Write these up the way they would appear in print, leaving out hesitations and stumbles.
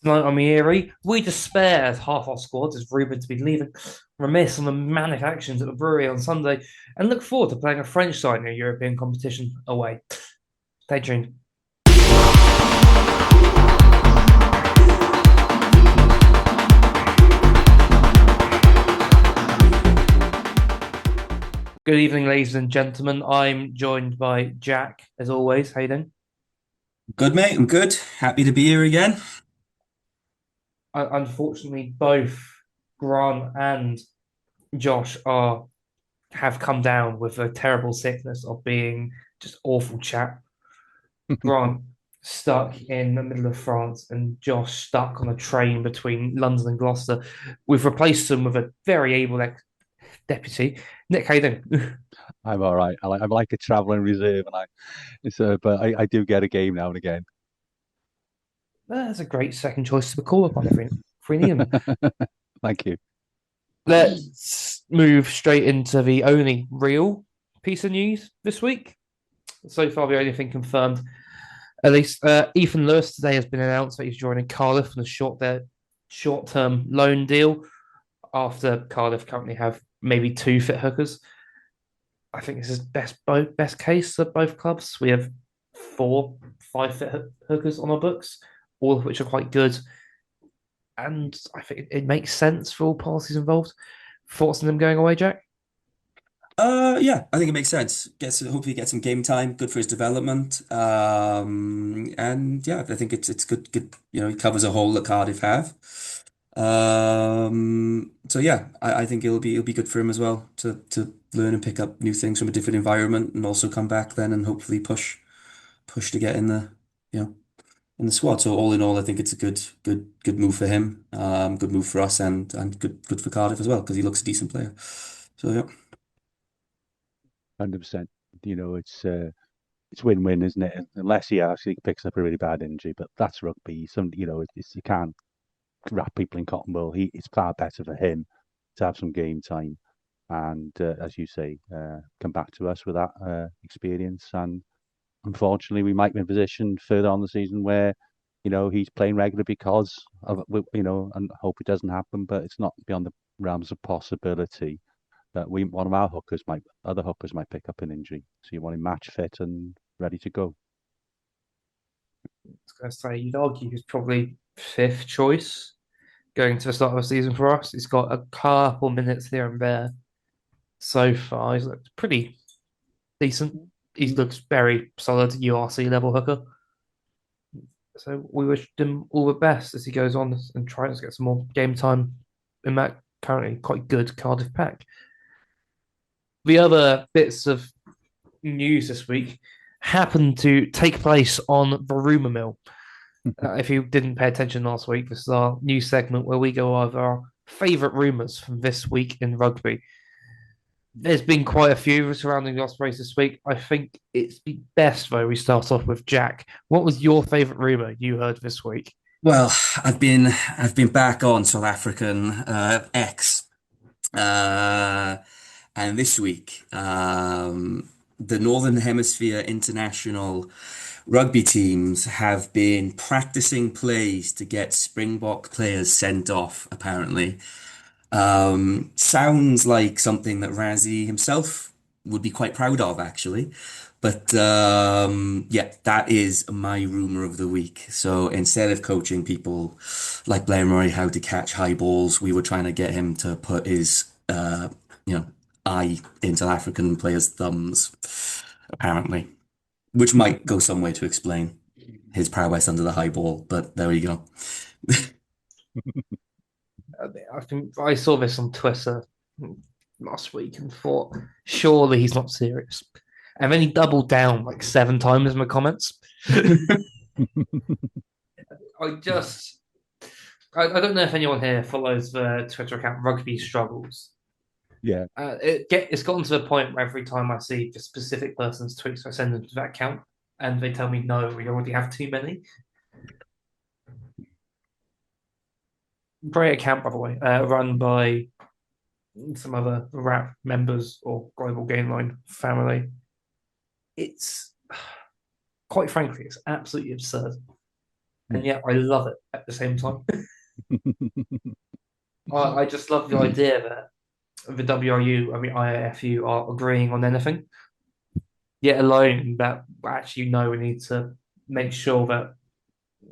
Tonight on the Eyrie, we despair as half our squad is rumoured to be leaving. Remiss on the manic actions at the brewery on Sunday, and look forward to playing a French side in a European competition away. Stay tuned. Good evening, ladies and gentlemen. I'm joined by Jack, as always. How you doing? Good, mate. I'm good. Happy to be here again. Unfortunately, both Grant and Josh are have come down with a terrible sickness of being just awful chat. Grant stuck in the middle of France and Josh stuck on a train between London and Gloucester. We've replaced them with a very able deputy. Nick, how you doing? I'm all right. I'm like a traveling reserve, and I do get a game now and again. That's a great second choice to call upon if we need him. Thank you. Let's move straight into the only real piece of news this week. So far, the only thing confirmed, at least, Ethan Lewis today has been announced that he's joining Cardiff on a short-term loan deal after Cardiff currently have maybe two fit hookers. I think this is best case at both clubs. We have four, five fit hookers on our books, all of which are quite good, and I think it makes sense for all parties involved. Thoughts on them going away, Jack? Yeah, I think it makes sense. Hopefully get some game time. Good for his development. And yeah, I think it's good. Good, he covers a hole that Cardiff have. So yeah, I think it'll be good for him as well to learn and pick up new things from a different environment, and also come back then and hopefully push to get in the you know in the squad. So all in all, I think it's a good move for him. Good move for us, and good for Cardiff as well because he looks a decent player. So yeah. 100%. It's win-win, isn't it? Unless he actually picks up a really bad injury, but that's rugby. You can't wrap people in cotton wool. It's far better for him to have some game time and, as you say, come back to us with that experience. And unfortunately, we might be in a position further on the season where, he's playing regular because of, and I hope it doesn't happen, but it's not beyond the realms of possibility that one of our other hookers might pick up an injury. So you want him match fit and ready to go. I was going to say you'd argue he's probably fifth choice going to the start of the season for us. He's got a couple minutes here and there so far. He's looked pretty decent. He looks very solid URC level hooker. So we wish him all the best as he goes on and tries to get some more game time in that currently quite good Cardiff pack. The other bits of news this week happened to take place on the rumour mill. If you didn't pay attention last week, this is our new segment where we go over our favourite rumours from this week in rugby. There's been quite a few surrounding the Ospreys this week. I think it's best though we start off with Jack. What was your favourite rumour you heard this week? Well, I've been back on South African X, uh, and this week the Northern Hemisphere international rugby teams have been practicing plays to get Springbok players sent off. Apparently, sounds like something that Razzie himself would be quite proud of, actually. But yeah, that is my rumor of the week. So instead of coaching people like Blair Murray how to catch high balls, we were trying to get him to put his you know, eye in South African players' thumbs, apparently, which might go some way to explain his prowess under the high ball. But there we go. I think I saw this on Twitter last week and thought, surely he's not serious. And then he doubled down like seven times in the comments. I just, I don't know if anyone here follows the Twitter account Rugby Struggles. Yeah, It's gotten to the point where every time I see the specific person's tweets, I send them to that account, and they tell me no, we already have too many. Great account, by the way, run by some other rap members or Global Gameline family. It's quite frankly, it's absolutely absurd. and yet I love it at the same time. I just love the idea that the WRU, I mean IAFU, are agreeing on anything, yet alone that actually no, we need to make sure that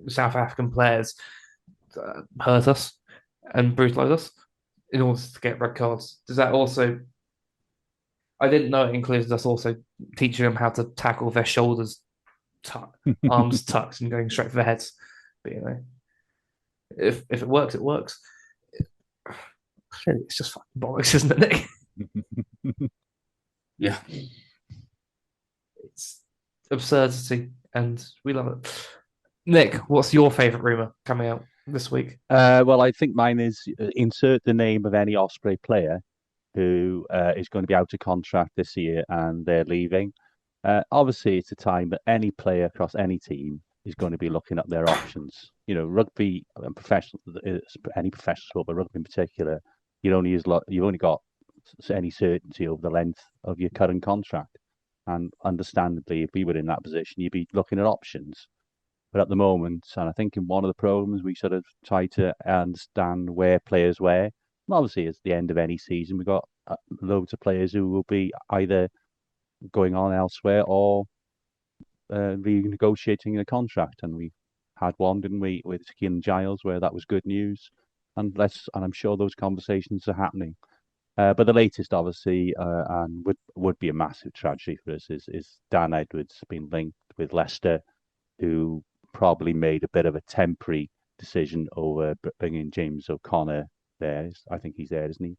South African players hurt us and brutalize us in order to get red cards. Does that also? I didn't know it included us also teaching them how to tackle their shoulders, arms tucked, and going straight for their heads. But if it works, it works. It's just fucking bollocks, isn't it, Nick? Yeah. It's absurdity, and we love it. Nick, what's your favourite rumor coming out this week? Well, I think mine is insert the name of any Osprey player who is going to be out of contract this year and they're leaving. Obviously, it's a time that any player across any team is going to be looking at their options. Rugby and professional, any professional sport, but rugby in particular, you've only got any certainty over the length of your current contract. And understandably, if we were in that position, you'd be looking at options. But at the moment, and I think in one of the programs, we sort of try to understand where players were. And obviously, it's the end of any season. We've got loads of players who will be either going on elsewhere or renegotiating a contract. And we had one, didn't we, with Keane Giles, where that was good news. And I'm sure those conversations are happening. But the latest, obviously, and would be a massive tragedy for us, is Dan Edwards being linked with Leicester, who probably made a bit of a temporary decision over bringing James O'Connor there. I think he's there, isn't he?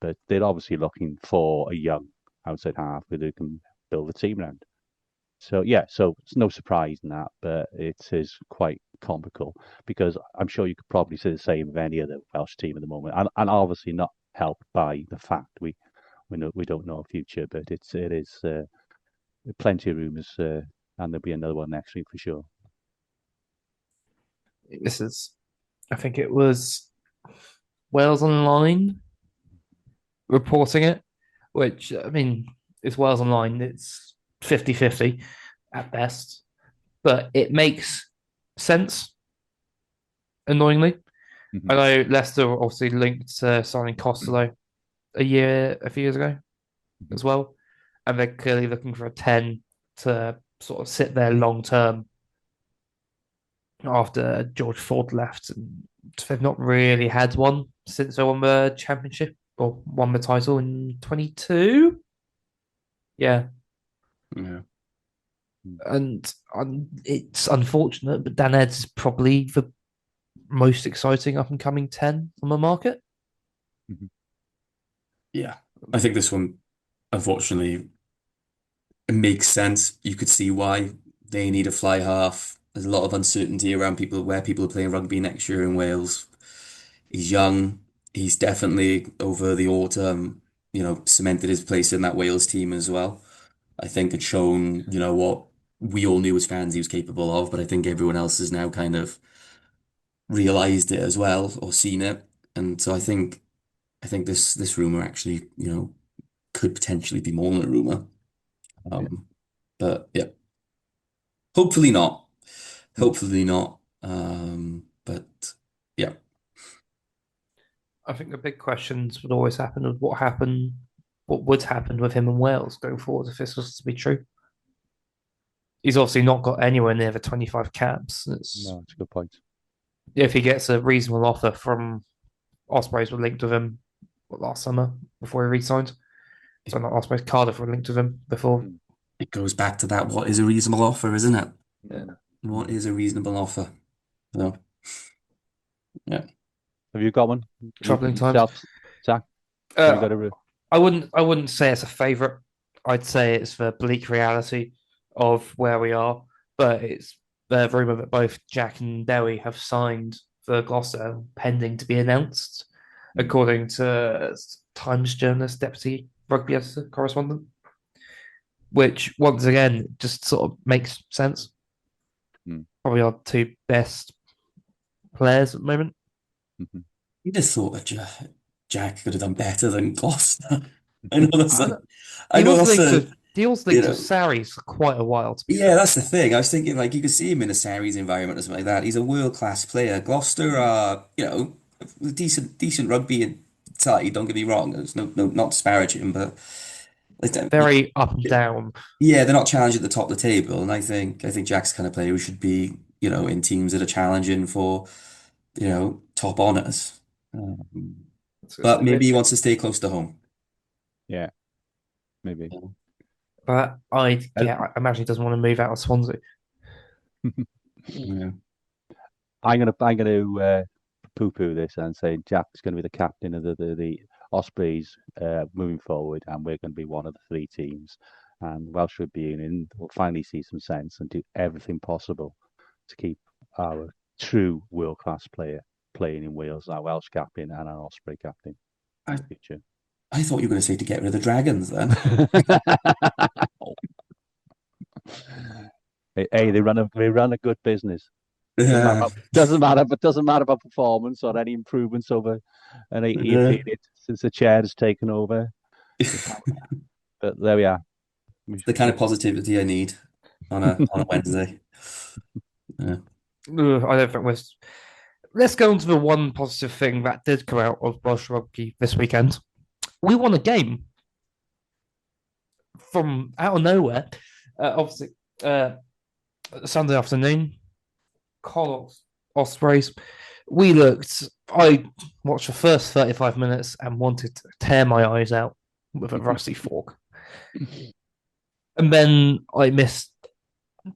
But they're obviously looking for a young outside half who can build a team around. So yeah, so it's no surprise in that, but it is quite comical because I'm sure you could probably say the same of any other Welsh team at the moment, and obviously not helped by the fact we don't know our future, but it is plenty of rumours, and there'll be another one next week for sure. This is, I think it was Wales Online reporting it, which, I mean, it's Wales Online. It's 50-50 at best, but it makes sense, annoyingly. I know Leicester were obviously linked to signing Costello a few years ago as well, and they're clearly looking for a 10 to sort of sit there long term after George Ford left. And they've not really had one since they won the championship or won the title in 22. Yeah. Yeah. And it's unfortunate, but Dan Eds is probably the most exciting up and coming 10 on the market. Yeah. I think this one, unfortunately, it makes sense. You could see why they need a fly half. There's a lot of uncertainty around where people are playing rugby next year in Wales. He's young. He's definitely over the autumn, cemented his place in that Wales team as well. I think it's shown, what we all knew as fans he was capable of, but I think everyone else has now kind of realized it as well or seen it. And so I think this rumor actually, could potentially be more than a rumor. Um, but yeah, hopefully not. Hopefully not. But yeah. I think the big questions would always happen with what would happen with him in Wales going forward if this was to be true. He's obviously not got anywhere near the 25 caps. No, it's a good point. If he gets a reasonable offer from Ospreys, were linked with him last summer before he re-signed. So not Ospreys, Cardiff were linked with him before. It goes back to that, what is a reasonable offer, isn't it? Yeah. What is a reasonable offer? So, yeah. Have you got one? Troubling times. Yourself, Zach? Have you got Uh, I wouldn't say it's a favourite. I'd say it's the bleak reality of where we are. But it's the rumour that both Jack and Dewi have signed for Gloucester, pending to be announced, according to Times journalist, deputy rugby editor correspondent. Which once again just sort of makes sense. Probably our two best players at the moment. You just thought that Jack could have done better than Gloucester. I know that's He was a, linked Deals You linked to know, Sarries for quite a while, to be yeah, fair. that's the thing. I was thinking like you could see him in a series environment or something like that. He's a world-class player. Gloucester are, a decent rugby side. Don't get me wrong. There's not disparaging, but they don't- Very up and down. yeah, they're not challenging at the top of the table. And I think Jack's the kind of player who should be, in teams that are challenging for, top honors. Um, It's but a maybe bit, he wants to stay close to home. Yeah, maybe. but Uh, I imagine he doesn't want to move out of Swansea. Yeah. I'm gonna poo-poo this and say Jack's going to be the captain of the Ospreys moving forward, and we're going to be one of the three teams. And Welsh Rugby Union will finally see some sense and do everything possible to keep our true world-class player playing in Wales, our Welsh captain and our Osprey captain in I, the future. I thought you were going to say to get rid of the Dragons then. Hey, they run a good business. Yeah. Doesn't matter about performance or any improvements over an 8 year Yeah. period since the chair has taken over. But there we are. We, The kind of positivity I need on a Wednesday. Yeah. I don't think we're. Let's go on to the one positive thing that did come out of Welsh Rugby this weekend. We won a game from out of nowhere. Obviously, uh, Sunday afternoon, Connacht Ospreys. We looked. I watched the first 35 minutes and wanted to tear my eyes out with a rusty fork. And then I missed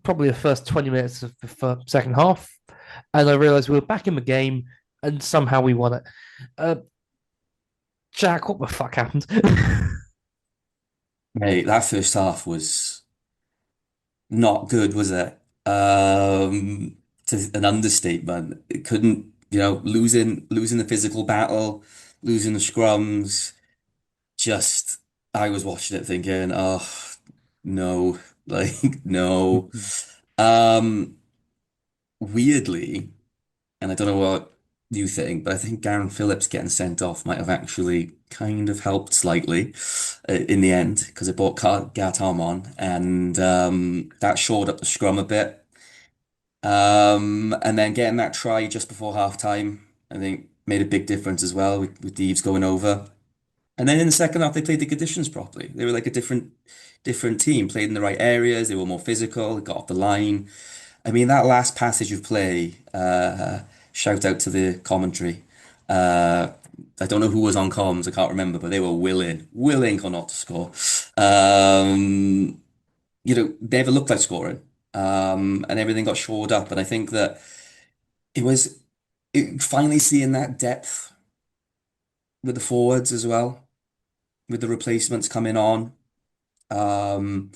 probably the first 20 minutes of the second half. And I realized we were back in the game and somehow we won it. Uh, Jack, what the fuck happened? Mate, that first half was not good, was it? To an understatement. It couldn't, losing the physical battle, losing the scrums. Just, I was watching it thinking, oh no, like no. Um, Weirdly, and I don't know what you think, but I think Garen Phillips getting sent off might have actually kind of helped slightly in the end because it brought Gartom on, and that shored up the scrum a bit. And then getting that try just before half time, I think made a big difference as well with Deeves going over. And then in the second half, they played the conditions properly. They were like a different team, played in the right areas. They were more physical, got off the line. I mean, that last passage of play, shout out to the commentary. Uh, I don't know who was on comms, I can't remember, but they were willing or not to score. Um, never looked like scoring. And everything got shored up. And I think that it was finally seeing that depth with the forwards as well, with the replacements coming on. um,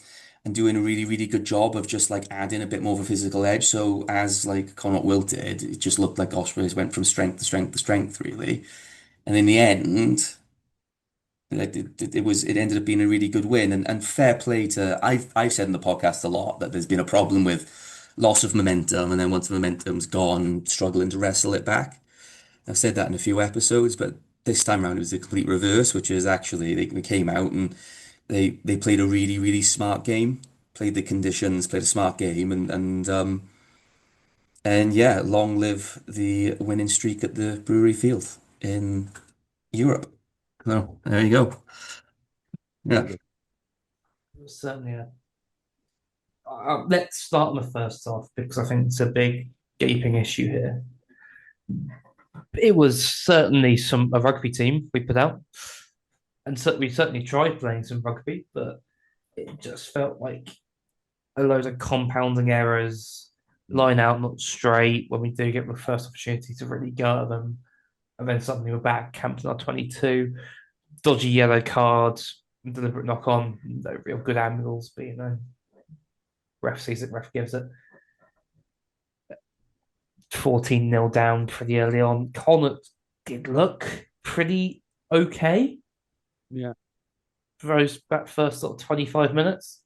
and doing a really, really good job of just like adding a bit more of a physical edge. So as like Connacht wilted, it just looked like Ospreys went from strength to strength to strength, really. And in the end, it ended up being a really good win. And fair play to I've said in the podcast a lot that there's been a problem with loss of momentum, and then once the momentum's gone, struggling to wrestle it back. I've said that in a few episodes, but this time around it was the complete reverse, which is actually they came out and they played a really, really smart game, played the conditions, played a smart game, and yeah, long live the winning streak at the Brewery Field in Europe. So there you go. Very Yeah. good. Certainly, yeah. Let's start on the first half because I think it's a big gaping issue here. It was certainly a rugby team we put out, and we certainly tried playing some rugby, but it just felt like a load of compounding errors, line out not straight when we do get the first opportunity to really go at them, and then suddenly we're back camped in our 22, dodgy yellow cards, deliberate knock on, no real good angles, but ref sees it, ref gives it. 14-0 down pretty early on. Connacht did look pretty okay Yeah. for that first sort of 25 minutes.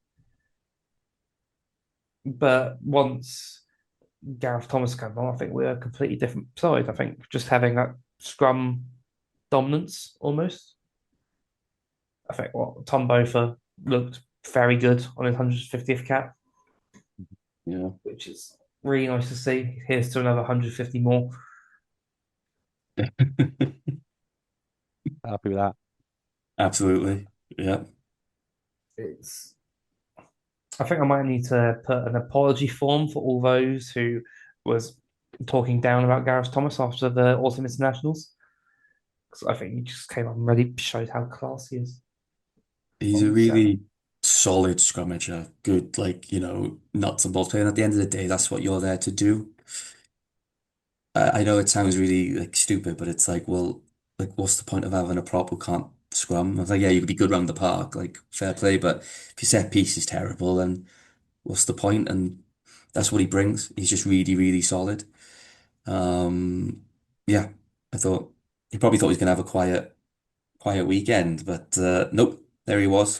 But once Gareth Thomas came on, I think we're a completely different side. I think just having that scrum dominance almost. I think Tom Bofa looked very good on his 150th cap, Yeah. which is really nice to see. Here's to another 150 more. Happy with that. Absolutely. Yeah. It's I think I might need to put an apology form for all those who was talking down about Gareth Thomas after the Autumn Internationals. Because I think he just came on and really showed how class he is He's a on Saturday. really solid scrummager. Good, like, nuts and bolts player. And at the end of the day, that's what you're there to do. I know it sounds really like stupid, but it's like, well, like, what's the point of having a prop who can't scrum? I was like, yeah, you could be good round the park, like fair play, but if your set piece is terrible, then what's the point? And that's what he brings. He's just really, really solid. Um, yeah, I thought he probably thought he was gonna have a quiet weekend, but nope, there he was,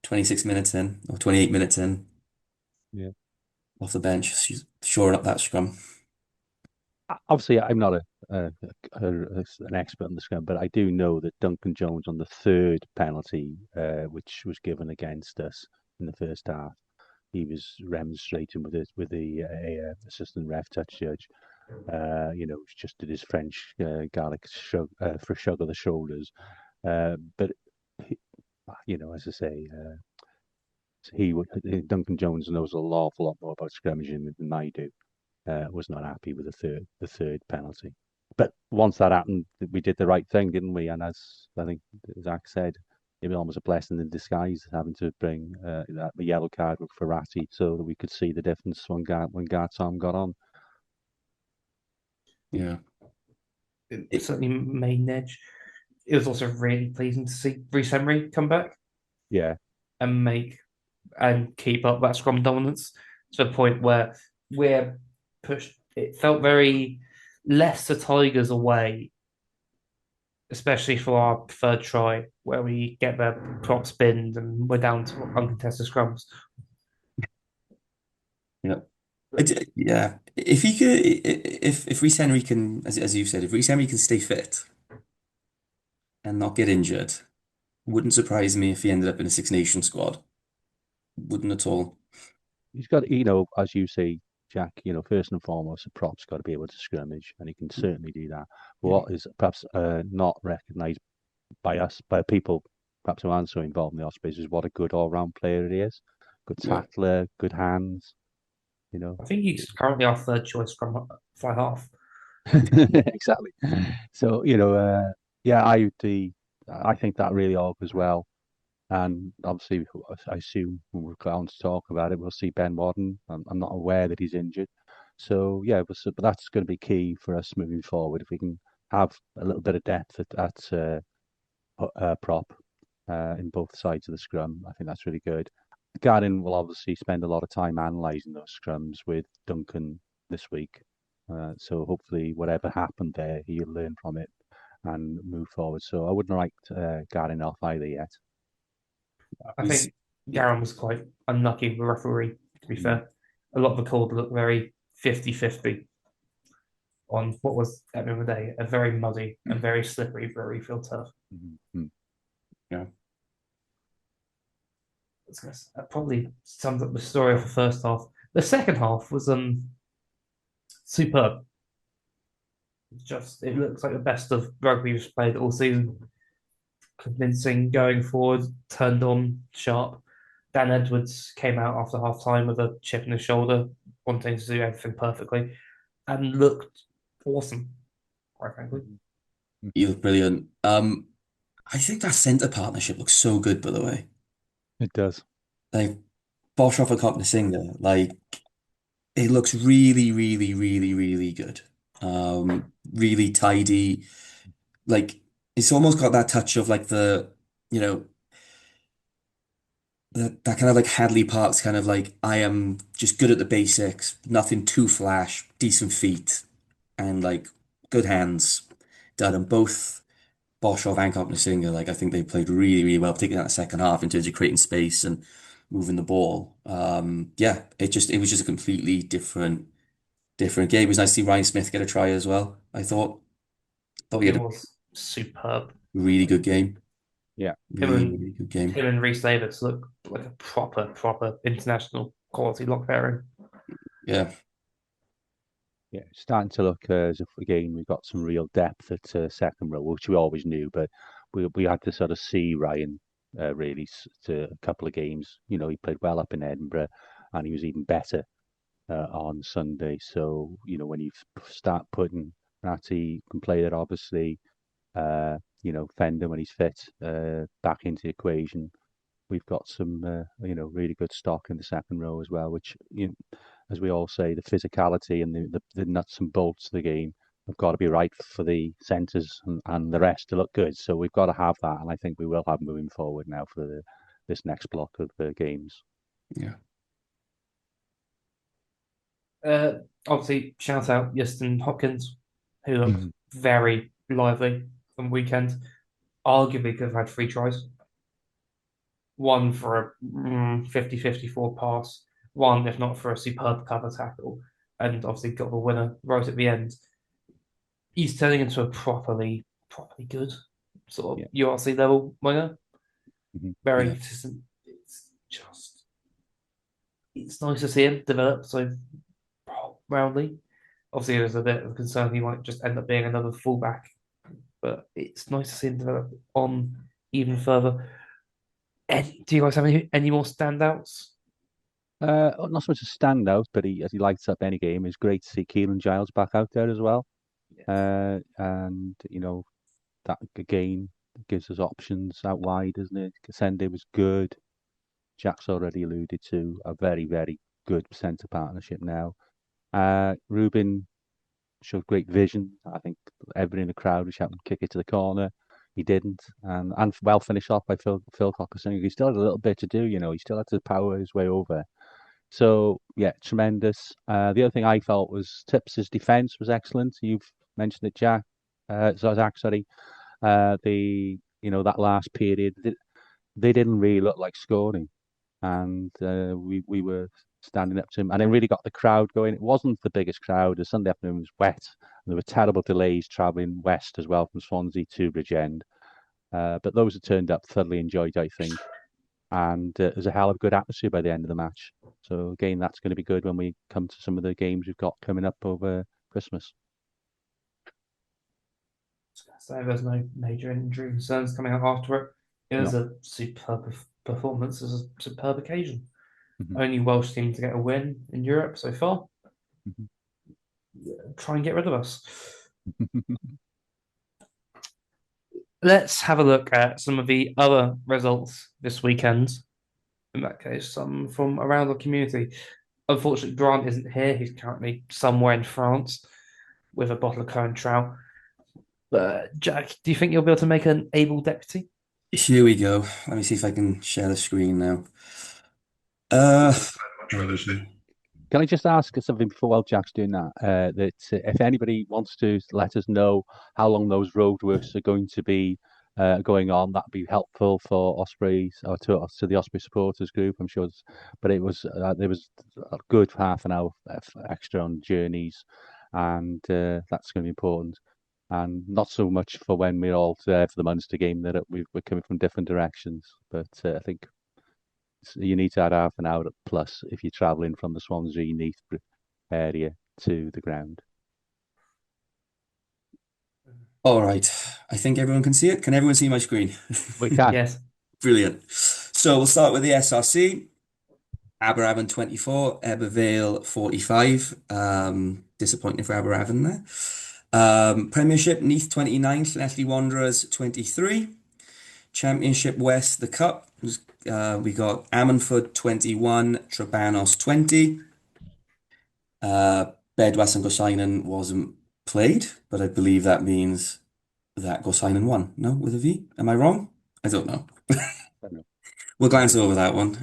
26 minutes in or 28 minutes in, Yeah. off the bench, shoring up that scrum. Obviously, I'm not an expert on the scrum, but I do know that Duncan Jones on the third penalty, which was given against us in the first half, he was remonstrating with the assistant ref touch judge. Just did his French Gaelic shrug for a shrug of the shoulders. But he, as I say, Duncan Jones knows an awful lot more about scrummaging than I do. Was not happy with the third penalty. But once that happened, we did the right thing, didn't we? And as I think Zach said, it was almost a blessing in disguise having to bring the yellow card for Ratty so that we could see the difference when Gartom got on. Yeah. It It, certainly made an edge. It was also really pleasing to see Reece Emery come back Yeah, and make and keep up that scrum dominance to the point where we're pushed. It felt very less the Tigers away, especially for our third try, where we get the prop spinned and we're down to uncontested scrums. yeah. Yeah. If he could, if Reece Henry can, as you said, if Reece Henry can stay fit and not get injured, wouldn't surprise me if he ended up in a Six Nation squad. Wouldn't at all. he's got, as you say, Jack, first and foremost, the prop's got to be able to scrimmage, and he can certainly do that. But Yeah. what is perhaps not recognised by us, by people perhaps who aren't so involved in the Ospreys, is what a good all-round player he is. Good Yeah. tackler, good hands, you know. I think he's currently our third choice scrum fly half. Exactly. So, yeah, I think that really augurs well. And obviously, I assume when we're going to talk about it, we'll see Ben Wadden. I'm not aware that he's injured. So, yeah, but that's going to be key for us moving forward. If we can have a little bit of depth at prop in both sides of the scrum, I think that's really good. Garin will obviously spend a lot of time analysing those scrums with Duncan this week. So hopefully, whatever happened there, he'll learn from it and move forward. So I wouldn't write Garin off either yet. I He's, think Garen was quite unlucky with the referee, to be Mm, fair. A lot of the calls looked very 50-50 on what was, at the end of the day, a very muddy and very slippery brewery field turf. mm, mm. yeah. That probably sums up the story of the first half. The second half was superb. Just it looks like the best of rugby we've played all season. Convincing, going forward, turned on, sharp. Dan Edwards came out after half time with a chip in his shoulder, wanting to do everything perfectly, and looked awesome, quite frankly. Mhm. He Mhm. looked brilliant. I think that centre partnership looks so good, by the way. It does. Like Boshoff and Cockney like it looks really, really, really, really good. Really tidy. Like it's almost got that touch of like you know, that kind of like Hadley Park's kind of like I am just good at the basics, nothing too flash, decent feet, and like good hands. Done them both. Boshoff and Cockney like I think they played really, really well, particularly in that second half in terms of creating space and moving the ball. Yeah, it was just a completely different game. It was nice to see Ryan Smith get a try as well. I thought he It had a was superb. really good game. Yeah. Him Really, and really good game. him and Reece Davids look like a proper international quality lock pairing. Yeah. Yeah, it's starting to look as if again we've got some real depth at second row, which we always knew, but we had to sort of see Ryan really to a couple of games. You know, he played well up in Edinburgh, and he was even better on Sunday. So you know, when you start putting Ratty can play that obviously, you know, Fender when he's fit back into the equation. We've got some, you know, really good stock in the second row as well, which, you know, as we all say, the physicality and the nuts and bolts of the game have got to be right for the centres and the rest to look good. So we've got to have that, and I think we will have moving forward now for this next block of the games. Yeah. Uh, Obviously, shout out Justin Hopkins, who looked very lively on weekend. Arguably could have had three tries. One for a 50-54 pass, one, if not for a superb cover tackle, and obviously got the winner right at the end. He's turning into a properly good sort of Yeah. URC level winger. Mhm. Very Yeah. consistent. It's nice to see him develop so roundly. Obviously, there's a bit of concern he might just end up being another fullback, but it's nice to see him develop on even further. Do you guys have any more standouts? Not so much a standout, but as he lights up any game, it's great to see Keelan Giles back out there as well. Yes. And you know that again gives us options out wide, doesn't it? Sunday was good. Jack's already alluded to a very good centre partnership now. Ruben showed great vision. I think everybody in the crowd was shouting, "Kick it to the corner." He didn't, and well finished off by Phil Cockerson. He still had a little bit to do, you know. He still had to power his way over. So yeah, tremendous. The other thing I felt was Tips's defence was excellent. You've mentioned it, Jack. Zach, sorry. The you know that last period, they didn't really look like scoring, and we were standing up to him, and it really got the crowd going. It wasn't the biggest crowd. The Sunday afternoon was wet, and there were terrible delays travelling west as well from Swansea to Bridgend. But those who turned up thoroughly enjoyed, I think, and there's a hell of a good atmosphere by the end of the match. So again, that's going to be good when we come to some of the games we've got coming up over Christmas. So there's no major injury concerns coming up after it. It was No. a superb performance. It was a superb occasion. Mhm, Only Welsh team to get a win in Europe so far. mhm. Try and get rid of us. Let's have a look at some of the other results this weekend. In that case, some from around the community. Unfortunately, Grant isn't here. He's currently somewhere in France with a bottle of currant trout. But Jack, do you think you'll be able to make an able deputy? Here we go. Let me see if I can share the screen now. Uh, bear with me. Can I just ask something before while Jack's doing that? If anybody wants to let us know how long those roadworks are going to be going on, that'd be helpful for Ospreys or to the Osprey supporters group. I'm sure, but there was a good half an hour extra on journeys, and that's going to be important. And not so much for when we're all there for the Munster game that we're coming from different directions, but I think you need to add half an hour plus if you're travelling from the Swansea Neath area to the ground. All right. I think everyone can see it. Can everyone see my screen? We can. Yes. Brilliant. So we'll start with the SRC. Aberavon 24, Ebervale 45. Disappointing for Aberavon there. Premiership, Neath 29, Llanelli Wanderers 23. Championship West, the Cup. We got Ammanford 21, Trebanos 20. Bedwas and Gosainen wasn't played, but I believe that means that Gosainen won. No, with a V? Am I wrong? I don't know. I know. We'll I glance think over that one.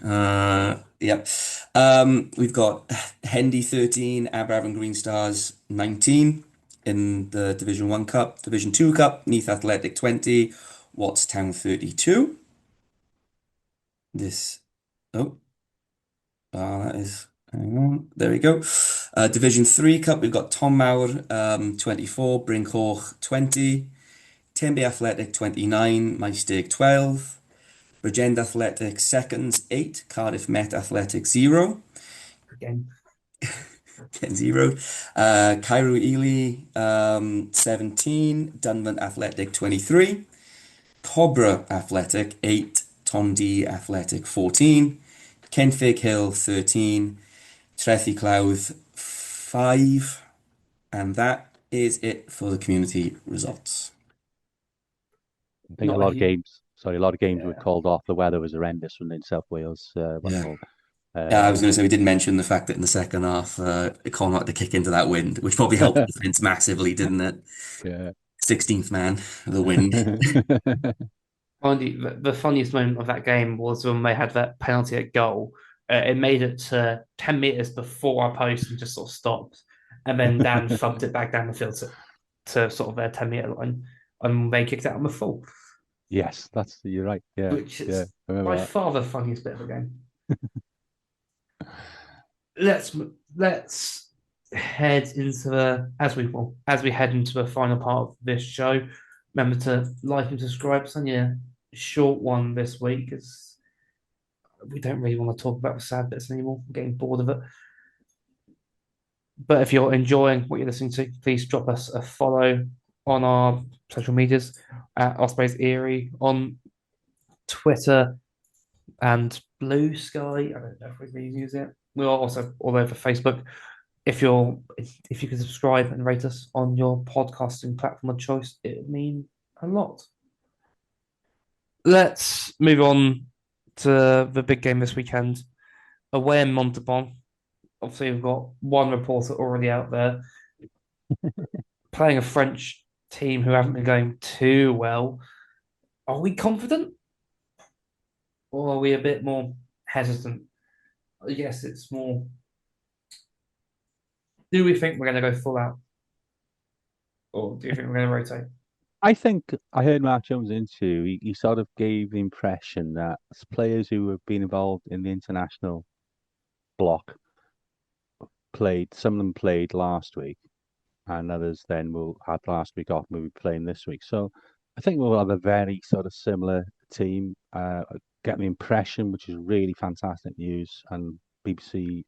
Yep. We've got Hendy 13, Aberavon Green Stars 19 in the Division 1 Cup. Division 2 Cup, Neath Athletic 20, Wattstown 32. This, oh, that is, hang on, there we go. Division 3 Cup, we've got Tom Mauer 24, Brinkhoch 20, Tenby Athletic 29, My Stake 12, Bridgend Athletic seconds 8, Cardiff Met Athletic 0, Again, 10 0, Cairo Ely 17, Dunman Athletic 23, Cobra Athletic 8, Tondy Athletic 14, Kenfig Hill 13, Trethi Clouth 5, and that is it for the community results. I think a not a lot of huge. games, sorry, a lot of games were Yeah. called off. The weather was horrendous when in South Wales, wasn't Yeah. all. Yeah, I was Um, going to say we did mention the fact that in the second half, Connacht had to kick into that wind, which probably helped the defense massively, didn't it? yeah. 16th man, the wind. Andy, the funniest moment of that game was when they had that penalty at goal. It made it to 10 metres before our post and just sort of stopped. And then Dan thumped it back down the field to sort of their 10-metre line. And they kicked out on the full, Yes, you're right. Yeah, which yeah, is I by remember far the funniest bit of the game. Let's head into as we head into the final part of this show. Remember to like and subscribe. It's only a short one this week, as we don't really want to talk about the sad bits anymore. I'm getting bored of it. But if you're enjoying what you're listening to, please drop us a follow on our social medias at Ospreys Eyrie on Twitter and Blue Sky. I don't know if we really use it. We are also all over Facebook. If you can subscribe and rate us on your podcasting platform of choice, it would mean a lot. Let's move on to the big game this weekend. Away in Montauban. Obviously, we've got one reporter already out there playing a French team who haven't been going too well. Are we confident or are we a bit more hesitant? I guess it's more, do we think we're going to go full out or do you think we're going to rotate? I think I heard Mark Jones into. He sort of gave the impression that players who have been involved in the international block played. Some of them played last week, and others then will had last week off. And will be playing this week. So I think we'll have a very sort of similar team. I get the impression, which is really fantastic news, and BBC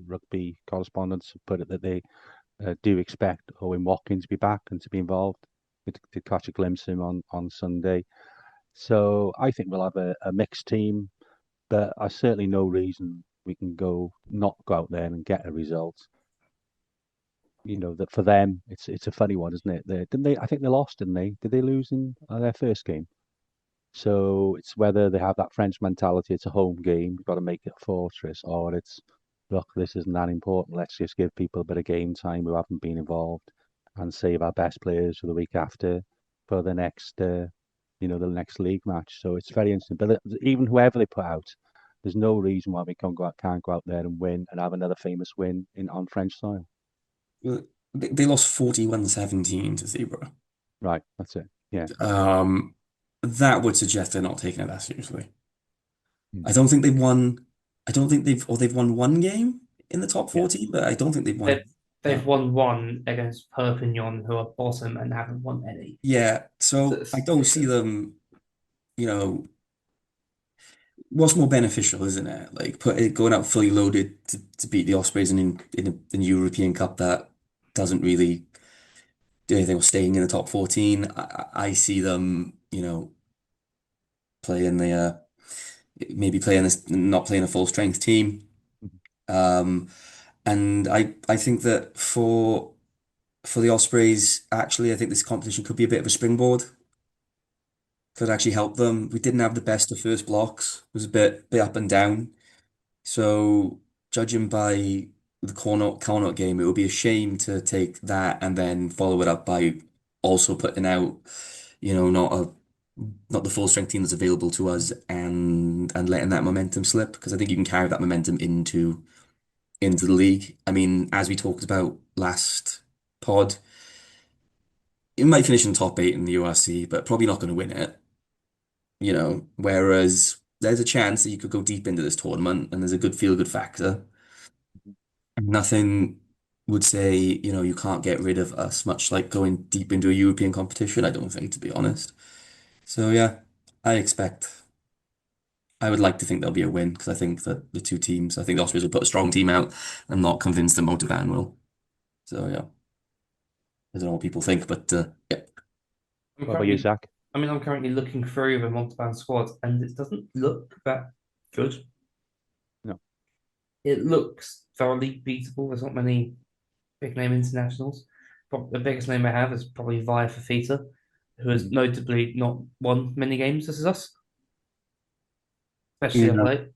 rugby correspondents have put it that they do expect Owen Watkins to be back and to be involved. To catch a glimpse of him on Sunday. So I think we'll have a mixed team, but I certainly no reason we can not go out there and get a result. That for them it's a funny one, isn't it? Didn't they? I think they lost, didn't they? Did they lose in their first game? So it's whether they have that French mentality. It's a home game. You've got to make it a fortress, or it's look, this isn't that important. Let's just give people a bit of game time who haven't been involved, and save our best players for the week after for the next league match. So it's very interesting. But even whoever they put out, there's no reason why we can't go out there and win and have another famous win in on French soil. They lost 41-17 to Zebra. Right, that's it. Yeah. Um, that would suggest they're not taking it that seriously. Mm. I don't think they've won. I don't think they've won one game in the top Yeah. 14, but I don't think they've They've, won. they've No. won one against Perpignan, who are bottom and haven't won any. Yeah, So so I don't see them, you know, what's more beneficial, isn't it? Like going out fully loaded to beat the Ospreys in a European Cup that doesn't really do anything or staying in the top 14. I see them, playing maybe playing this, not playing a full strength team. Um, and I think that for the Ospreys, actually, I think this competition could be a bit of a springboard. Could actually help them. We didn't have the best of first blocks. It was a bit up and down. So judging by the Connacht game, it would be a shame to take that and then follow it up by also putting out, not the full strength team that's available to us and letting that momentum slip because I think you can carry that momentum into the league. I mean, as we talked about last pod, it might finish in top eight in the URC, but probably not going to win it. Whereas there's a chance that you could go deep into this tournament and there's a good feel good factor. Nothing, would say, you can't get rid of us, much like going deep into a European competition. I don't think, to be honest. So yeah, I expect. I would like to think there'll be a win because I think that the two teams, I think the Ospreys will put a strong team out. I'm not convinced that Motorvan will. So yeah, I don't know what people think, but yeah, I'm What about you, currently, Zach? I'm currently looking through the Montalban squad, and it doesn't look that good. No. It looks thoroughly beatable. There's not many big name internationals. The biggest name I have is probably Via Fafita, who has Mm. notably not won many games. This is us, especially of yeah, late.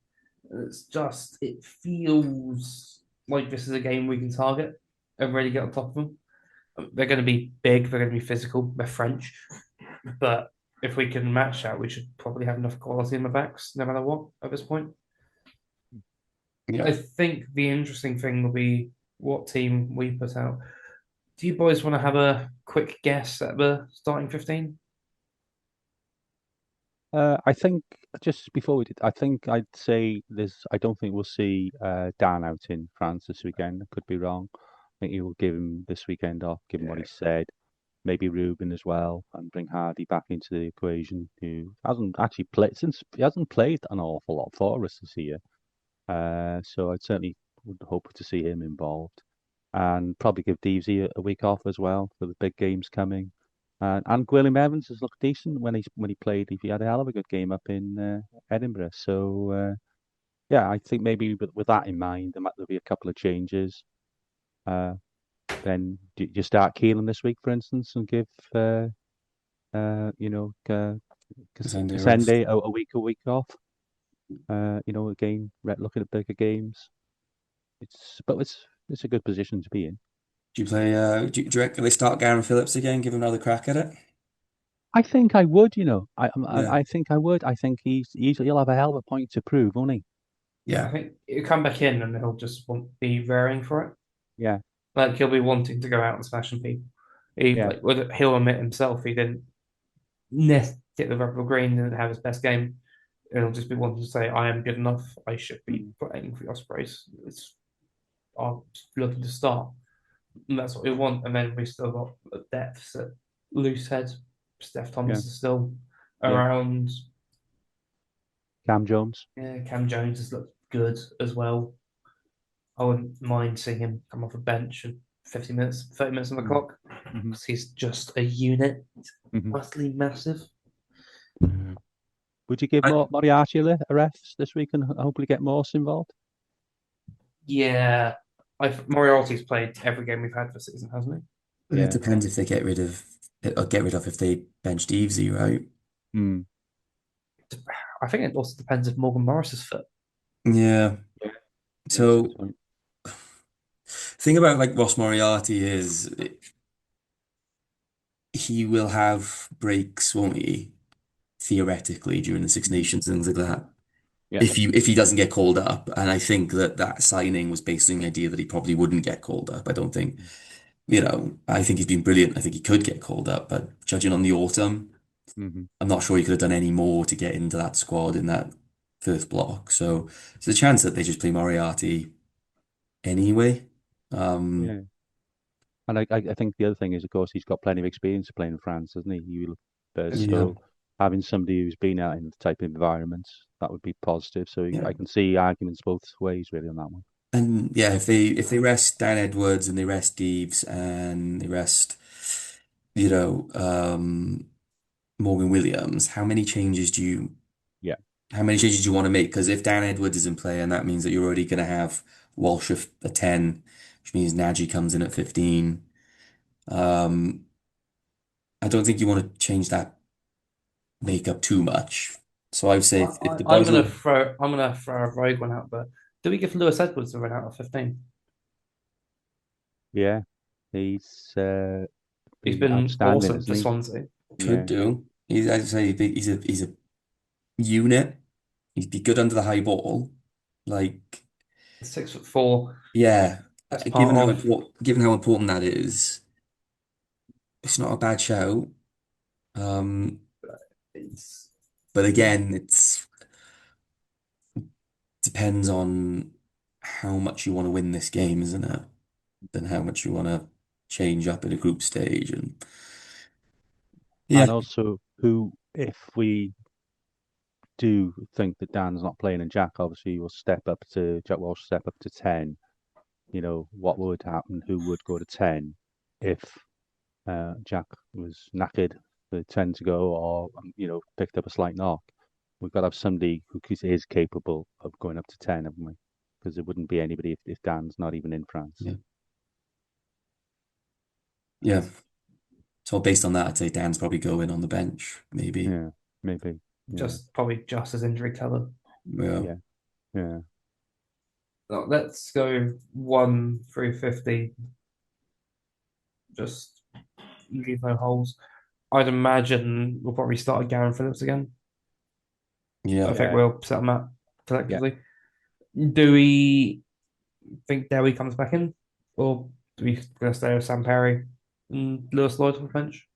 It feels like this is a game we can target and really get on top of them. They're going to be big, they're going to be physical, they're French, but if we can match that, we should probably have enough quality in the backs, no matter what, at this point. yeah. I think the interesting thing will be what team we put out. Do you boys want to have a quick guess at the starting 15? I think just before we did, I think I'd say this. I don't think we'll see Dan out in France this weekend. I could be wrong. I think he will give him this weekend off, given what Yeah, he said. Maybe Ruben as well, and bring Hardy back into the equation, who hasn't actually played since he hasn't played an awful lot for us this year. So I'd certainly would hope to see him involved, and probably give Deavesy a week off as well for the big games coming. And Gwilym Evans has looked decent when he played. He had a hell of a good game up in Edinburgh. So yeah, I think maybe with that in mind, there'll be a couple of changes. Uh, then you start Keelan this week, for instance, and give you know Sunday rest. Kasende a week off. Again, looking at bigger games. It's a good position to be in. Do you play? Do you reckon they start Garen Phillips again? Give him another crack at it? I think I would, Yeah, I think I would. I think he'll have a hell of a point to prove, won't he? yeah. I yeah, think he'll come back in and he'll just be raring for it. Yeah, Like he'll be wanting to go out and smashing people. yeah, He'll admit himself he didn't get the rubber green and have his best game. It'll just be wanting to say, I am good enough. I should be mm, playing for the Ospreys. I'm looking to start. And that's what we want. And then we still got depths at loose head. Steph yeah, Thomas is still yeah. around. Cam Jones. Yeah, Cam Jones has looked good as well. I wouldn't mind seeing him come off a bench at 50 minutes, 30 minutes on the Mm, clock hmm because he's just a unit, hmm utterly massive. Would you give I, Moriarty a rest this week and hopefully get Morse involved? Yeah, Moriarty's played every game we've had this season, hasn't it Yeah. depends if they get rid of, or get rid of if they bench Devesy, right? Mm. he? I think it also depends if Morgan Morris is fit. Yeah. Yeah, yeah, that's a good So point. thing about like Ross Moriarty is he will have breaks, won't he? Theoretically, during the Six Nations and things like that. Yeah. If he doesn't get called up, and I think that signing was based on the idea that he probably wouldn't get called up. I don't think, I think he's been brilliant. I think he could get called up, but judging on the autumn, Mm-hmm. I'm not sure he could have done any more to get into that squad in that first block. So there's a chance that they just play Moriarty anyway. Um, Yeah. And I think the other thing is, of course, he's got plenty of experience playing in France, hasn't he? yeah, So having somebody who's been out in the type of environments, that would be positive. So yeah. I can see arguments both ways really on that one. And yeah, if they rest Dan Edwards and they rest Deeves and they rest, you know, Morgan Williams, Yeah. how many changes do you want to make? Because if Dan Edwards is in play, and that means that you're already going to have Walsh at 10, which means Nagy comes in at 15. Um, I don't think you want to change that makeup too much. So I would say if the boys will, I'm gonna throw a rogue one out there. Do we give Lewis Edwards a run out of 15? Yeah. He's He's been been outstanding, awesome isn't for he? Swansea. could Yeah. do, I'd say he's a unit. He'd be good under the high ball. Like, 6'4". yeah, That's given part how of. important that is, it's not a bad shout. Um, It's but again, it's depends on how much you want to win this game, isn't it? than how much you want to change up in a group stage. And yeah, And also, who, if we do think that Dan's not playing and Jack obviously will step up to, Jack Walsh step up to 10, what would happen? Who would go to 10 if Jack was knackered for 10 to go or, picked up a slight knock? We've got to have somebody who is capable of going up to 10, haven't we? Because there wouldn't be anybody if Dan's not even in France. yeah, yeah. So based on that, I'd say Dan's probably going on the bench, maybe. Yeah, maybe. Yeah, Just probably just as injury cover. Yeah, yeah, yeah. Let's go 1 through 50. Just leave no holes. I'd imagine we'll probably start Garen Phillips again. I yeah. think Yeah, we'll set them up yeah. collectively. Do we think Derry comes back in? Or do we gonna stay with Sam Perry and Lewis Lloyd on the bench?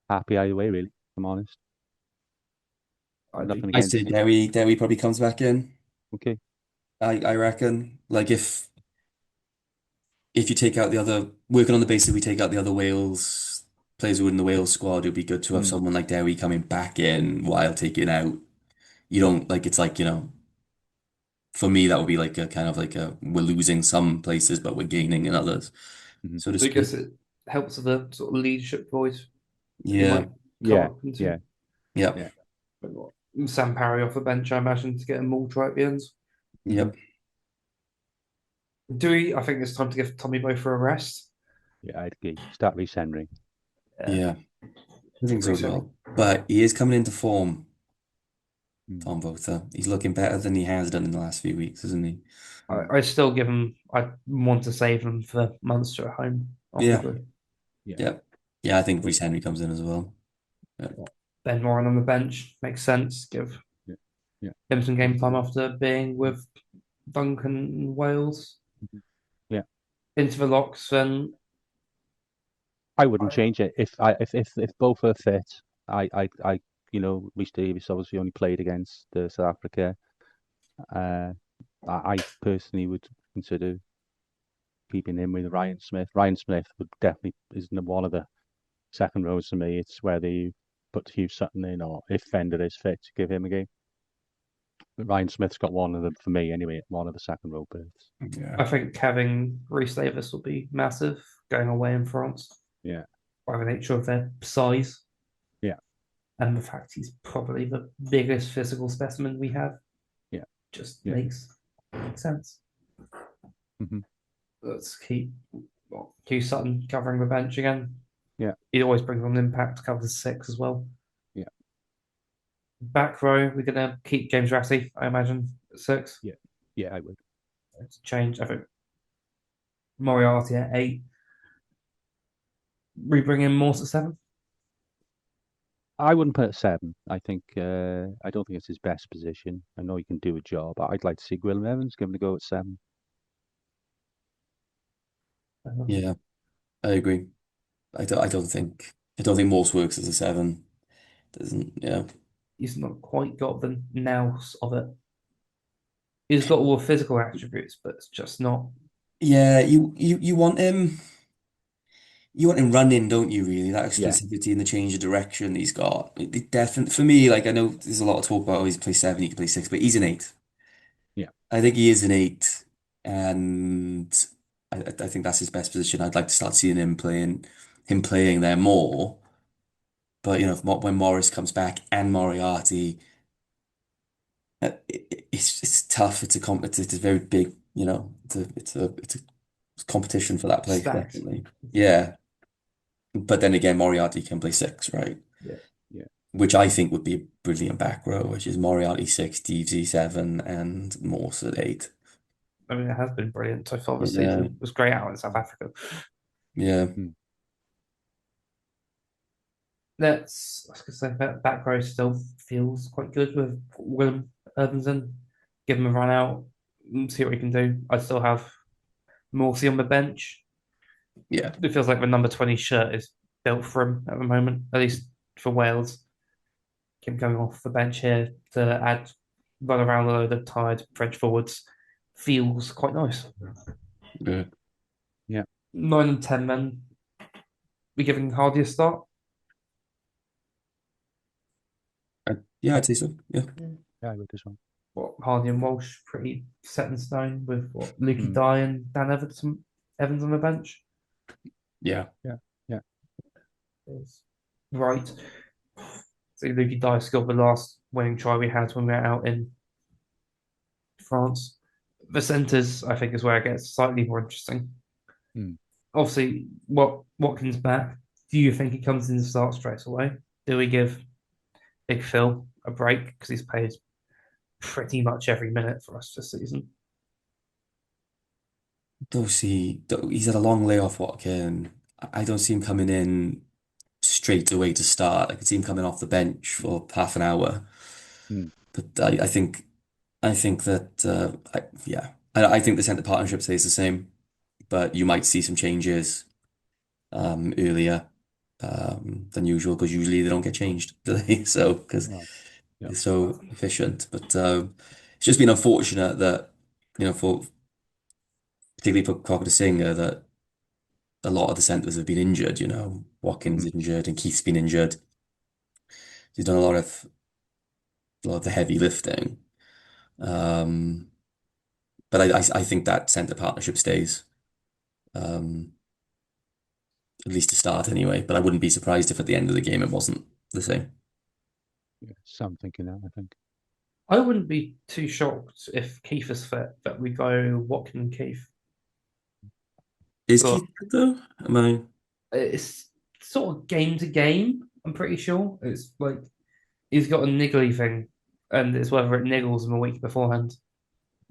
Happy either way, really. If I'm honest. I'd Nothing be I'd say against it. Derry probably comes back in. Okay. I reckon. Like if you take out the other, working on the basis we take out the other Wales players who are in the Wales squad, it'd be good to have Mm, someone like Derry coming back in while taking out. You don't like it's like, for me that would be like a kind of like a we're losing some places but we're gaining in others, mhm. so to I guess speak. it helps with the sort of leadership voice that he Yeah, might come Yeah, up into. yeah, yep, yeah. Sam Parry off the bench, I imagine, to get a more try at the ends. Hmm. yep, Do we? I think it's time to give Tommy Boy for a rest. Yeah, I'd agree. Start recentering. Yeah, yeah, I think so as recently. well. But he is coming into form, Mm, Tom Botha. He's looking better than he has done in the last few weeks, isn't he? mm. I still give him. I want to save him for Munster at home, Yeah, arguably. Yeah, yep. Yeah, I think yeah, Reece Henry comes in as well. Yeah, Ben Moran on the bench makes sense. Give yeah, yeah. him some game time after being with Duncan and Wales. Mhm. Yeah. Into the locks, then I wouldn't change it if both are fit. Rhys Davies obviously only played against South Africa. Uh, I personally would consider keeping him with Ryan Smith. Ryan Smith would definitely is one of the second rows for me. It's whether you put Hugh Sutton in or if Fender is fit to give him a game. But Ryan Smith's got one of them for me anyway, one of the second row berths. yeah, I think having Reece Davis will be massive going away in France Yeah, by the nature of their size yeah, and the fact he's probably the biggest physical specimen we have. yeah, Just yeah. makes sense. Hmm. Let's keep Hugh Sutton covering the bench again. Yeah, He always brings on an impact to cover the six as well. yeah, Back row, we're gonna keep James Ratty, I imagine, at six. yeah, yeah. I would. It's change. I think Moriarty at eight. We bring in Morse at seven. I wouldn't put it 7. I don't think it's his best position. I know he can do a job. I'd like to see Gwilym Evans give him a go at 7. Um, yeah. I agree. I don't think Morse works as a seven. Doesn't, yeah. he's not quite got the nous of it. He's got all the physical attributes, but it's just not. Yeah, you want him running, don't you, really? That Yeah, explosivity and the change of direction he's got. It definitely, for me, like, I know there's a lot of talk about, oh, he's play seven, he can play six, but he's an eight. yeah, I think he is an eight, and I think that's his best position. I'd like to start seeing him playing there more. But, when Morris comes back and Moriarty, it's tough. It's a very big, it's a competition for that place, Stacked. definitely. Yeah. But then again, Moriarty can play six, right? Yeah. yeah. Which I think would be a brilliant back row, which is Moriarty six, Deavesy seven, and Morse at eight. I mean, it has been brilliant so far this season. Yeah, It was great out in South Africa. yeah, Mm. I was gonna say that back row still feels quite good with Willem Urbanson. Give him a run out, see what he can do. I still have Morsey on the bench. yeah, It feels like the number 20 shirt is built for him at the moment, at least for Wales. Him coming off the bench here to run around a load of tired French forwards feels quite nice. yeah. Yeah. 9 and 10 men. We giving Hardy a start. Yeah, I'd say so. Yeah. Yeah. Yeah, I would as well. What Hardy and Walsh pretty set in stone with what Lukey Mm. Dye and Dan Evans on the bench. Yeah. Yeah. Yeah. Is right. So Lukey Dye scored the last winning try we had when we were out in France. The centres, I think, is where it gets slightly more interesting. Mm. Obviously, what Watkins back? Do you think he comes in to start straight away? Do we give Big Phil a break because he's played pretty much every minute for us this season? He's had a long layoff, Watkin. I don't see him coming in straight away to start. I could see him coming off the bench for half an hour. Mm. But I think that yeah, I think the centre partnership stays the same, but you might see some changes earlier than usual because usually they don't get changed, do they? So because Well, yeah. they're so efficient. But it's just been unfortunate that for particularly for Crocker Singer that a lot of the centres have been injured. Watkins Mhm. injured and Keith's been injured. He's done a lot of the heavy lifting. Um, but I think that centre partnership stays. Um, at least to start anyway. But I wouldn't be surprised if at the end of the game it wasn't the same. Yeah. So I'm thinking that, I think. I wouldn't be too shocked if Keith is fit that we go Watkin and Keith. Is But Keith good though? Am I it's sort of game to game, I'm pretty sure. It's like he's got a niggly thing, and it's whether it niggles him a week beforehand,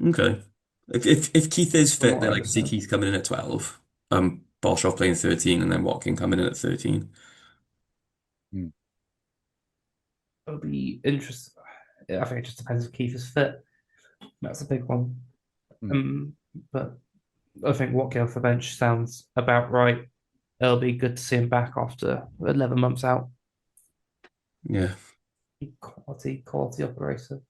okay? If Keith is from fit, what I then I can see understand. Keith coming in at 12. Bolshoff playing 13, and then Watkin coming in at 13. Mm. It'll be interesting. I think it just depends if Keith is fit. That's a big one. Mm. Um, but I think Watkin off the bench sounds about right. It'll be good to see him back after 11 months out. Yeah, Quality operator.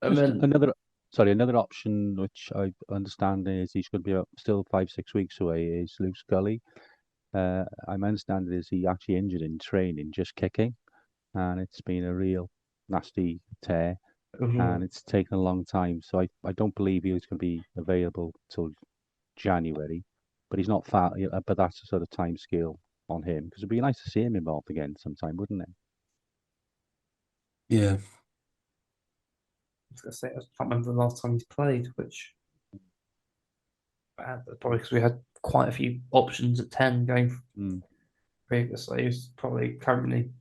And Just then, another, sorry, another option which I understand is he's going to be still 5, 6 weeks away is Luke Scully. I'm understanding is he actually injured in training just kicking, and it's been a real nasty tear, and ooh, it's taken a long time. So I don't believe he was going to be available till January, but he's not far. But that's the sort of time scale on him because it'd be nice to see him involved again sometime, wouldn't it? yeah, was going to say, I can't remember the last time he's played, which probably because we had quite a few options at 10 going Mm. previously. He's probably currently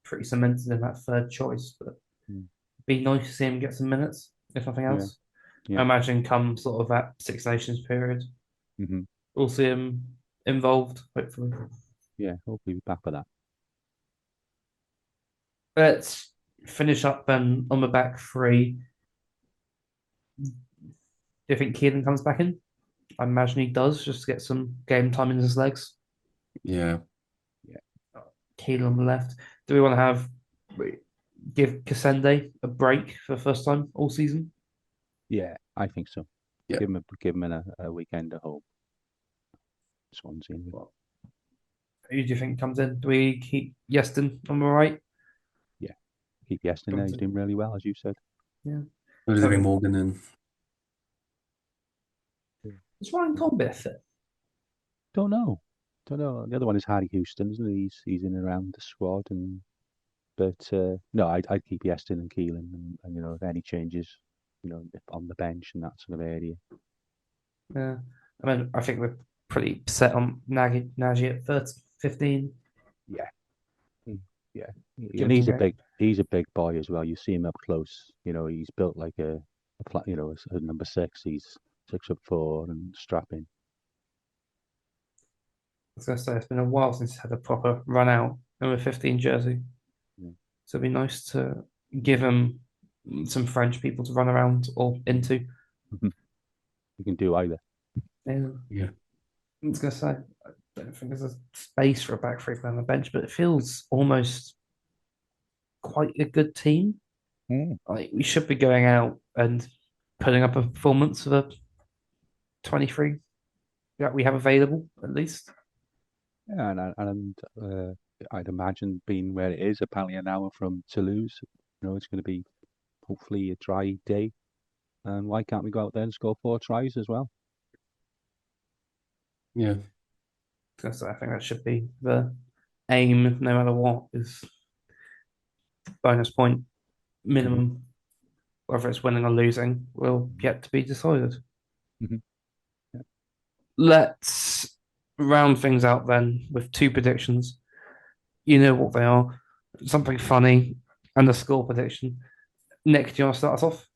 pretty cemented in that third choice, but Mm. be nice to see him get some minutes, if nothing Yeah, else. I yeah, imagine come sort of that Six Nations period, hmm, we'll see him involved, hopefully. yeah. Hopefully, be back for that. Let's finish up then on the back three. Do you think Keelan comes back in? I imagine he does, just to get some game time in his legs. yeah. Yeah, Keelan on the left. Do we want to give Kasende a break for the first time all season? yeah. I think so. Yeah. Give him a weekend at home. Swansea. Well, who do you think comes in? Do we keep Yeston on the right? Yeah, keep Yestin there. Comes He's in. doing really well, as you said. Yeah. Or do they bring So Morgan in? Yeah. is Ryan Corbett fit? Don't know. Don't know. The other one is Harry Houston, isn't he? He's in and around the squad, and but no, I'd keep Yestin and Keelan, and if any changes, on the bench and that sort of area. Yeah. I mean, I think we're pretty set on Nagy at 30, 15. Yeah, mm, yeah, Give and him some game. he's a big boy as well. You see him up close. He's built like a flat. A number 6. He's 6'4" and strapping. I was going to say, it's been a while since he's had a proper run out in a 15 jersey. Yeah. So it'd be nice to give him some French people to run around or into. You can do either. Yeah. Yeah. I was going to say, I don't think there's a space for a back three on the bench, but it feels almost quite a good team. Mm. Like we should be going out and putting up a performance for the 23 that we have available at least. Yeah, I'd imagine being where it is, apparently an hour from Toulouse, it's going to be hopefully a dry day. And why can't we go out there and score 4 tries as well? Yeah. Because I think that should be the aim, no matter what, is bonus point Hmm. minimum. Whether it's winning or losing will yet to be decided. Hmm. Let's round things out then with two predictions. You know what they are. Something funny and a score prediction. Nick, do you want to start us off?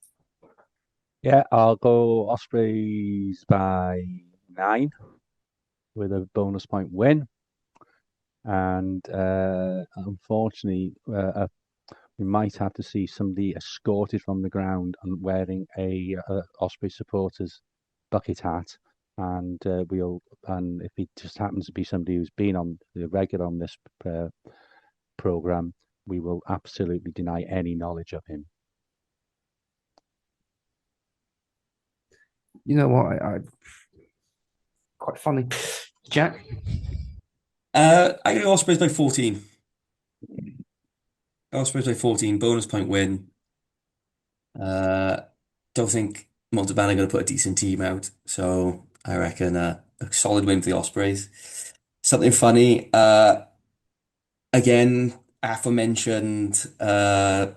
Yeah, I'll go Ospreys by 9 with a bonus point win. And unfortunately, we might have to see somebody escorted from the ground and wearing a Osprey supporters bucket hat. And and if it just happens to be somebody who's been on the regular on this program, we will absolutely deny any knowledge of him. You know what? I quite funny. Jack, I go Ospreys by 14. Ospreys by 14, bonus point win. Uh, don't think Montalban are going to put a decent team out, so I reckon a solid win for the Ospreys. Something funny, again, aforementioned person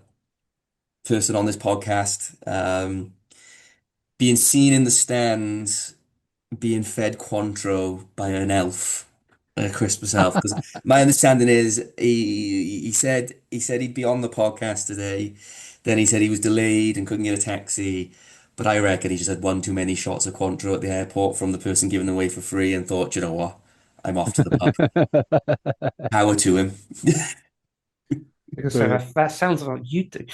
on this podcast, being seen in the stands, being fed Cointreau by an elf at Christmas elf. Because my understanding is he said he'd be on the podcast today. Then he said he was delayed and couldn't get a taxi. But I reckon he just had one too many shots of Cointreau at the airport from the person giving them away for free and thought, you know what? I'm off to the pub. Power to him. because so Brilliant. that sounds like you do.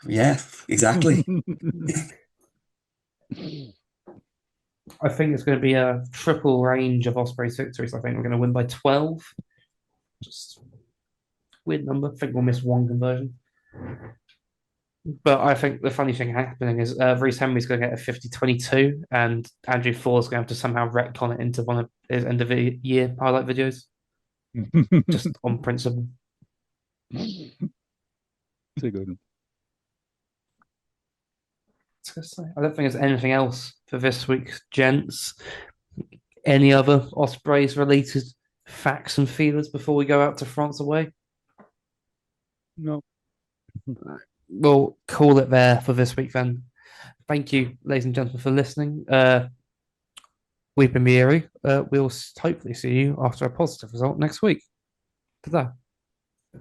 Yeah, exactly. I think it's going to be a triple range of Ospreys victories. I think we're going to win by 12. Just weird number. I think we'll miss one conversion. But I think the funny thing happening is Reece Henry's going to get a 50-22, and Andrew Ford's going to have to somehow retcon it into one of his end of the year highlight videos, just on principle. It's a good one. I don't think there's anything else for this week, gents. Any other Ospreys related facts and feelers before we go out to France away? No. We'll call it there for this week then. Thank you, ladies and gentlemen, for listening. We've been Eyrie. We'll hopefully see you after a positive result next week. Ta-da.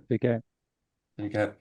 Take care. There you go.